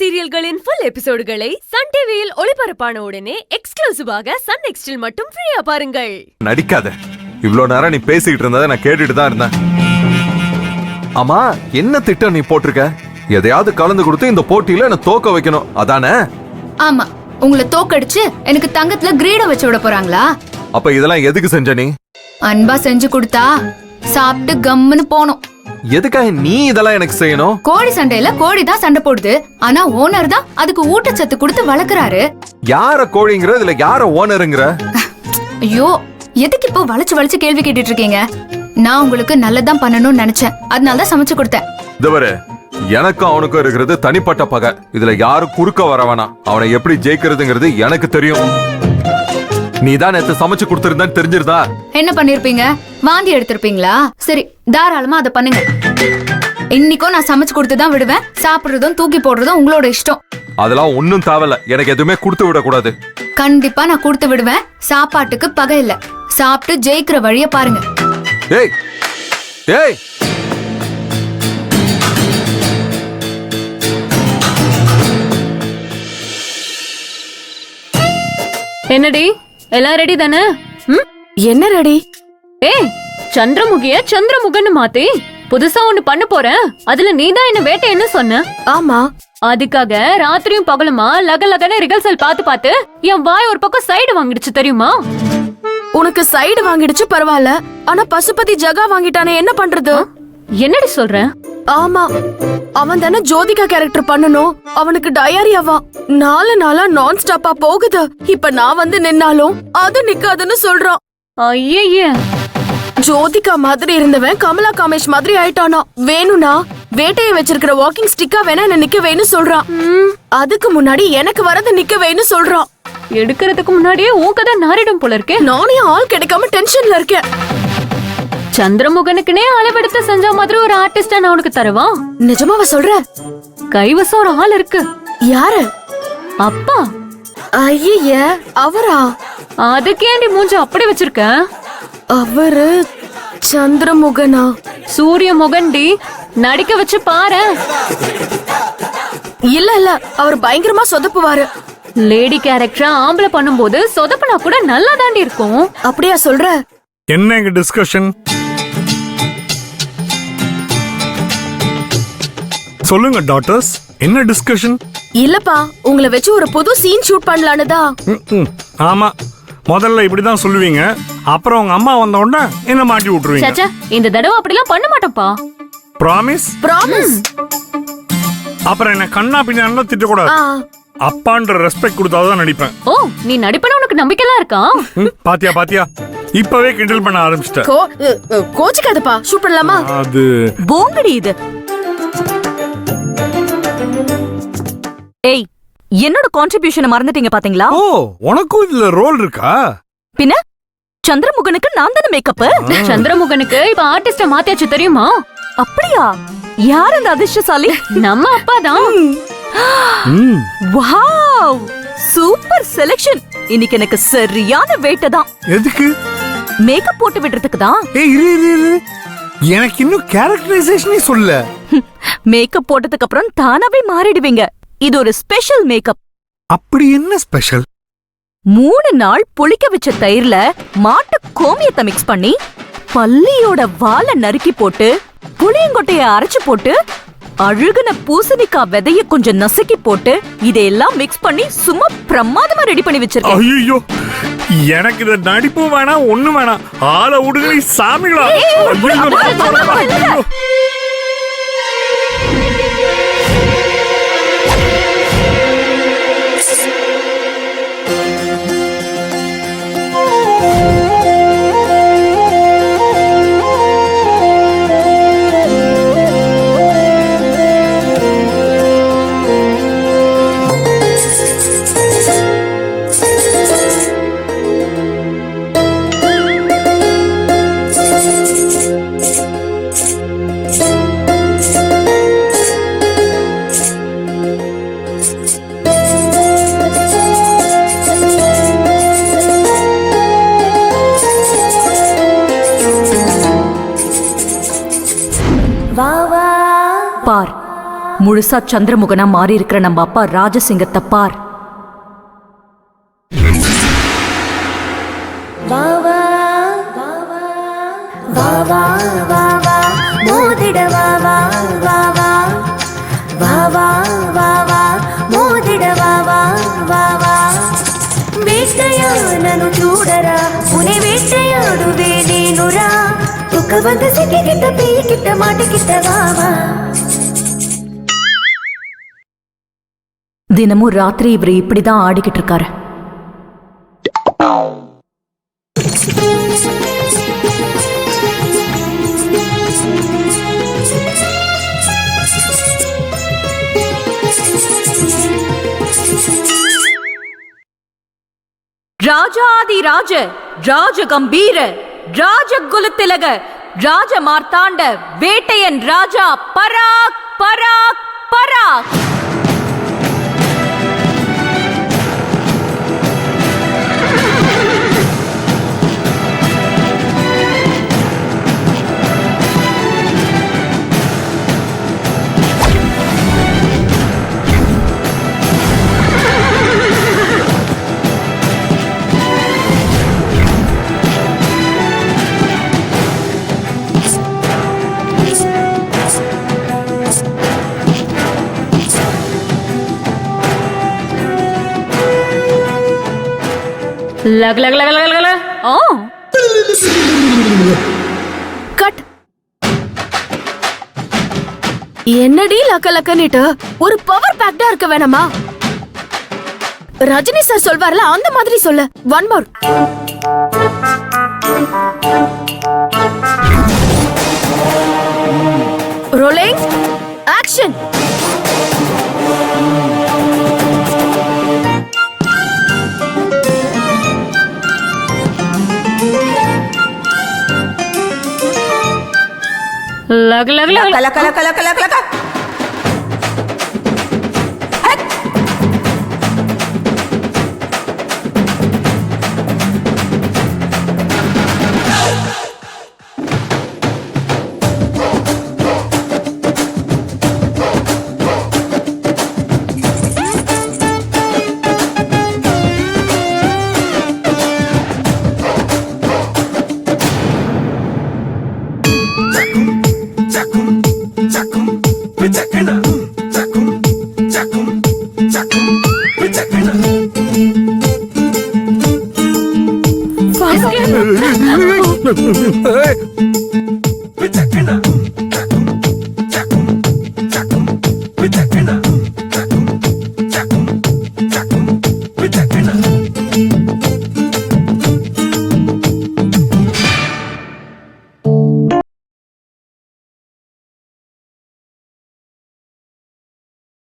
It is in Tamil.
சீரியல்களின் ஃபுல் எபிசோடுகளை சன் டிவியில் ஒளிபரப்பான உடனே எக்ஸ்க்ளூசிவாக சன் நெக்ஸ்டில் மட்டும் ஃப்ரீயா பாருங்கள். நடிக்காத. இவ்ளோ நேரம் நீ பேசிட்டு இருந்ததை நான் கேட்டுட்டு தான் இருந்தேன். ஆமா, என்ன திட்டம் நீ போட்டிருக்க? எதையாவது கலந்து கொடுத்து இந்த போட்டியில என்ன தோக்க வைக்கணும், அதானே? ஆமா, உங்களை தோக்கடிச்சு எனக்கு தங்கத்துல கிரீடம் வச்சு விட போறாங்களா? அப்ப இதெல்லாம் எதுக்கு செஞ்ச நீ? அன்பா செஞ்சு கொடுத்தா சாப்பிட்டு கம்முன்னு போனோம். எதுக்காக நீ இதெல்லாம் எனக்கு செய்யணும்? கோழி சண்டையில கோழி தான் சண்டை போடுது, ஆனா ஓனர் தான் அதுக்கு ஊட்டச்சத்து கொடுத்து வளர்க்கறாரு. யார கோழிங்கிற, இதுல யார ஓனருங்கிற? ஐயோ, எதுக்கு இப்போ வளைச்சு வளைச்சு கேள்வி கேட்டுட்டு இருக்கீங்க? நான் உங்களுக்கு நல்லதான் பண்ணணும்னு நினைச்சேன், அதனாலதான் சமைச்சு கொடுத்தேன். இதுவரை எனக்கும் அவனுக்கும் இருக்கிறது தனிப்பட்ட பகை. இதுல யாரும் குறுக்க வர வேணாம். அவனை எப்படி ஜெயிக்கிறதுங்கிறது எனக்கு தெரியும். நீ தான் நேத்து சமைச்சு கொடுத்திருந்தான்னு தெரிஞ்சிருந்தா என்ன பண்ணிருப்பீங்க? வாந்தி எடுத்திருப்பீங்களா? சரி, தாராளமா அதை பண்ணுங்க. இன்னைக்கும் நான் சமைச்சு கொடுத்துதான் விடுவேன். சாப்பிடுறதும் தூக்கி போடுறதும் உங்களோட இஷ்டம். அதெல்லாம் ஒன்னும் தேவையில்ல. எனக்கு எதுவுமே கொடுத்து விட கூடாது. கண்டிப்பா நான் கொடுத்து விடுவேன். சாப்பாட்டுக்கு பகை இல்ல. சாப்பிட்டு ஜெயிக்கிற வழிய பாருங்க. ஏய் ஏய், என்னடி, எல்லாம் ரெடி தானே? என்ன ரெடி? ஏய், சந்திரமுகிய சந்திரமுகன்னு மாத்தி புதுசா ஒண்ணு பண்ண போறேன். அதுல நீதான் என்ன வேட்டைன்னு சொன்ன. ஆமா, அதுக்காக ராத்திரியும் பகலுமா லகலகன ரிகல்சல் பார்த்து பார்த்து என் வாய் ஒரு பக்கம் சைடு வாங்கிடுச்சு தெரியுமா? உனக்கு சைடு வாங்கிடுச்சு பரவாயில்ல, ஆனா பசுபதி ஜகா வாங்கிட்டானே, என்ன பண்றது? என்னடி சொல்ற? ஆமா, அவன் தானே ஜோதிகா கேரக்டர் பண்ணனும். அவனுக்கு டயரியாவா 4 நாளா நான் ஸ்டாப்பா போகுது. இப்ப நான் வந்து நின்னாலும் அது நிக்காதுன்னு சொல்றான். ஐயே, ஜோதிகா மாதிரி இருந்தவன் கமலா காமேஷ் மாதிரி ஆயிட்டானா. வேணும்னா வேட்டையை வச்சிருக்கிற வாக்கிங் ஸ்டிக்கா வேணா என்ன நிக்க வேணும் சொல்றான். அதுக்கு முன்னாடி எனக்கு வரது நிக்க வேணும் சொல்றான். எடுக்கிறதுக்கு முன்னாடியே உன் கதை நாரிடும் போல இருக்கே. நானே ஆள் கிடைக்காம டென்ஷன்ல இருக்கேன். சந்திரமுகனுக்குனே அளவெடுத்து செஞ்ச மாதிரி ஒரு ஆர்டிஸ்ட நான் உனக்கு தருவா? நிஜமாவா சொல்ற? கைவசம் ஒரு ஆள் இருக்கு. யாரு? அப்பா. ஐய, அவரா? அதுக்கேண்டி மூஞ்ச அப்படி வச்சிருக்க? அவரு சந்திரமுகனா? சூரிய முகன்டி, நடிக்க வச்சு பாரு. இல்ல இல்ல, அவர் பயங்கரமா சொதப்புவாரு. லேடி கேரக்டரா ஆம்பளை பண்ணும்போது சொதப்பனா கூட நல்லா தாண்டி இருக்கும். அப்படியா சொல்ற? என்ன இங்க டிஸ்கஷன்? சொல்லுங்க டாக்டர்ஸ், என்ன டிஸ்கஷன்? இல்லப்பா, உங்களை வச்சு ஒரு புது சீன் ஷூட் பண்ணலானுதா. ஆமா, முதல்ல இப்படிதான் சொல்லுவீங்க, அப்புறம் உங்க அம்மா வந்த உடனே என்ன மாட்டி விட்டுருவீங்க. சச்சா, இந்த தடவை அப்படிலாம் பண்ண மாட்டேன்ப்பா. ப்ராமிஸ்? ப்ராமிஸ். அப்புறம் என்ன கண்ணா பின்னா திட்டக்கூடாது. அப்பான்ற ரெஸ்பெக்ட் கொடுத்தாதான் நடிப்பேன். ஓ, நீ நடிப்பன உனக்கு நம்பிக்கைலாம் இருக்கா? பாத்தியா பாத்தியா, இப்பவே கிண்டல் பண்ண ஆரம்பிச்சிட்ட. கோச்சிக்காதப்பா, ஷூட் பண்ணலாமா? அது போங்கடி இது. ஏய், என்னோட கான்ட்ரிபியூஷனை மறந்துட்டீங்க பாத்தீங்களா? ஓ, உனக்கும் இதுல ரோல் இருக்கா? பின்ன சந்திரமுகனுக்கு நான் தானே மேக்கப். சந்திரமுகனுக்கு இப்ப ஆர்டிஸ்ட மாத்தியாச்சு தெரியுமா? அப்படியா? யார் அந்த அதிர்ஷ்டசாலி? நம்ம அப்பா தான். Wow, super selection. இன்னைக்கு எனக்கு சரியான வேட்டை தான். எதுக்கு? மேக்கப் போட்டு விடுறதுக்கு தான். ஏய் இரு இரு இரு, எனக்கு இன்னும் கேரக்டரைசேஷனே சொல்ல. மேக்கப் போட்டதுக்கு அப்புறம் தானாவே மாறிடுவீங்க. இது ஒரு ஸ்பெஷல் மேக்கப். அப்படி என்ன ஸ்பெஷல்? 3 நாள் புளிக்க வச்ச தயிர்ல மாட்டு கோமியத்தை மிக்ஸ் பண்ணி பல்லியோட வாலை நறுக்கி போட்டு புளியங்கொட்டைய அரைச்சு போட்டு அழுகுன பூசணிக்காய் விதைய கொஞ்சம் நசுக்கி போட்டு இதையெல்லாம் மிக்ஸ் பண்ணி சும்மா பிரமாதமா ரெடி பண்ணி வச்சிருக்கேன். ஐயோ, எனக்கு இத நடிப்பும் வேணாம், ஒண்ணும் வேணாம். ஆள விடுங்க சாமிகளா. முழுசா சந்திரமுகனா மாறி இருக்கிற நம்ம அப்பா ராஜசிங்கத்தை பார். வா வா வா வா வா வா மோதிட வா வா வா வா வா வா வா வா మోదిడ వా వా వా వా వేటయాడను చూడరా పునే వేటయాడువే నేనురా ఒక వంద సిక్కిట పీకిట మాటికిట వా వా. தினமும் ராத்திரி இவர் இப்படிதான் ஆடிக்கிட்டு இருக்காரு. ராஜாதி ராஜ ராஜ கம்பீர ராஜ குலத்திலக ராஜ மார்த்தாண்ட வேட்டையன் ராஜா பராக் பராக் பராக். லக் லக் லக் லக் லக் லக். Oh cut. என்னடி லக்க லக்கனிட்டு ஒரு பவர் பேக்டா இருக்க வேணாமா? ரஜினி சார் சொல்வார்ல அந்த மாதிரி சொல்லு. One more. Rolling action. லக் லக் லக் லக் லக லக லக லக லக.